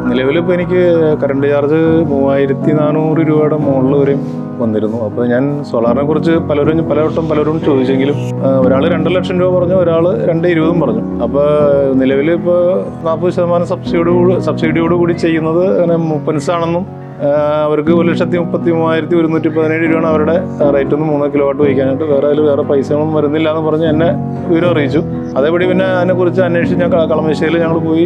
നിലവിലിപ്പോൾ എനിക്ക് current charge 3400 രൂപയുടെ മുകളിൽ വരെയും വന്നിരുന്നു. അപ്പോൾ ഞാൻ സോളാറിനെ കുറിച്ച് പലവട്ടം ചോദിച്ചെങ്കിലും ഒരാൾ 2 ലക്ഷം രൂപ പറഞ്ഞു, ഒരാൾ 220 പറഞ്ഞു. അപ്പോൾ നിലവിൽ ഇപ്പോൾ 40% സബ്സിഡിയോട് കൂടി ചെയ്യുന്നത് അങ്ങനെ മൂപ്പൻസ് ആണെന്നും അവർക്ക് 1,33,117 രൂപയാണ് അവരുടെ റേറ്റ് ഒന്ന് 3 കിലോവാട്ട് വയ്ക്കാനായിട്ട്. വേറെ പൈസകളൊന്നും വരുന്നില്ല എന്ന് പറഞ്ഞ് എന്നെ വിവരം അറിയിച്ചു. അതേപടി പിന്നെ അതിനെക്കുറിച്ച് അന്വേഷിച്ച് ഞാൻ കളമശ്ശേരിയിൽ ഞങ്ങൾ പോയി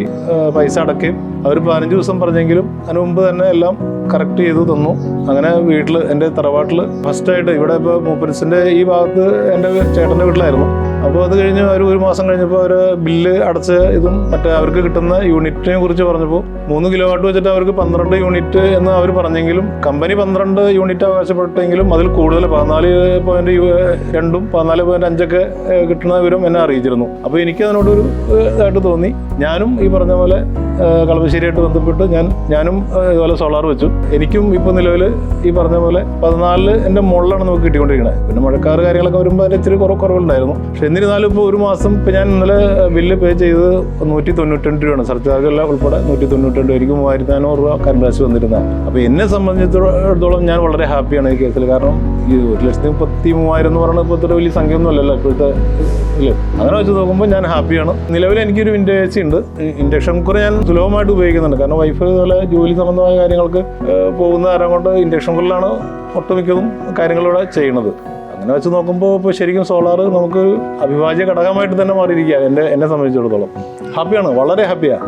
പൈസ അടക്കുകയും അവർ 15 ദിവസം പറഞ്ഞെങ്കിലും അതിന് മുമ്പ് തന്നെ എല്ലാം കറക്റ്റ് ചെയ്തു തന്നു. അങ്ങനെ വീട്ടിൽ എൻ്റെ തറവാട്ടിൽ ഫസ്റ്റായിട്ട് ഇവിടെ ഇപ്പോൾ മൂപ്പൻസിൻ്റെ ഈ ഭാഗത്ത് എൻ്റെ ചേട്ടൻ്റെ വീട്ടിലായിരുന്നു. അപ്പോൾ അത് കഴിഞ്ഞ് ഒരു മാസം കഴിഞ്ഞപ്പോൾ അവർ ബില്ല് അടച്ച് ഇതും മറ്റേ അവർക്ക് കിട്ടുന്ന യൂണിറ്റിനെ കുറിച്ച് പറഞ്ഞപ്പോൾ 3 കിലോവാട്ട് വെച്ചിട്ട് അവർക്ക് 12 യൂണിറ്റ് എന്ന് അവർ പറഞ്ഞെങ്കിലും കമ്പനി 12 യൂണിറ്റ് അവകാശപ്പെട്ടെങ്കിലും അതിൽ കൂടുതൽ 14.2 14.5 കിട്ടുന്ന വിവരം എന്നെ അറിയിച്ചിരുന്നു. അപ്പോൾ എനിക്ക് അതിനോടൊരു ഇതായിട്ട് തോന്നി. ഞാനും ഈ പറഞ്ഞ പോലെ കളമശ്ശേരിയായിട്ട് ബന്ധപ്പെട്ട് ഞാനും ഇതുപോലെ സോളാർ വെച്ചു. എനിക്കും ഇപ്പോൾ നിലവിൽ ഈ പറഞ്ഞ പോലെ 14 എൻ്റെ മുകളിലാണ് നമുക്ക് കിട്ടിക്കൊണ്ടിരിക്കുന്നത്. പിന്നെ മഴക്കാറ് കാര്യങ്ങളൊക്കെ വരുമ്പോൾ അതിൻ്റെ ഇച്ചിരി കുറവുണ്ടായിരുന്നു. പക്ഷെ എന്നിരുന്നാലും ഇപ്പോൾ ഒരു മാസം ഇപ്പോൾ ഞാൻ ഇന്നലെ ബില്ല് പേ ചെയ്ത് 192 രൂപയാണ്. സർചാർജ് എല്ലാം ഉൾപ്പെടെ 192. എനിക്ക് 3400 രൂപ കറണ്ട് കാശ് വന്നിരുന്നതാണ്. അപ്പോൾ എന്നെ സംബന്ധിച്ചിടത്തോളം ഞാൻ വളരെ ഹാപ്പിയാണ് ഈ കേസിൽ. കാരണം ഈ 1,33,000 എന്ന് പറയുന്നത് ഇപ്പോൾ ഇത്ര വലിയ സംഖ്യ ഒന്നും അല്ലല്ലോ ഇപ്പോഴത്തെ ഇല്ലേ. അങ്ങനെ വെച്ച് നോക്കുമ്പോൾ ഞാൻ ഹാപ്പിയാണ്. നിലവിൽ എനിക്കൊരു വിൻഡേജ് ഉണ്ട്. ഇൻഡക്ഷൻ കുക്കർ ഞാൻ സുലഭമായിട്ട് ഉപയോഗിക്കുന്നുണ്ട്. കാരണം വൈഫ് ഇതുപോലെ ജോലി സംബന്ധമായ കാര്യങ്ങൾക്ക് പോകുന്ന കാരണം കൊണ്ട് ഇൻഡക്ഷൻ കുക്കറിലാണ് ഒട്ടുമിക്കതും കാര്യങ്ങളിവിടെ ചെയ്യുന്നത്. അങ്ങനെ വെച്ച് നോക്കുമ്പോൾ ഇപ്പോൾ ശരിക്കും സോളാർ നമുക്ക് അവിഭാജ്യ ഘടകമായിട്ട് തന്നെ മാറിയിരിക്കുക. എന്നെ സംബന്ധിച്ചിടത്തോളം ഹാപ്പിയാണ്, വളരെ ഹാപ്പിയാണ്.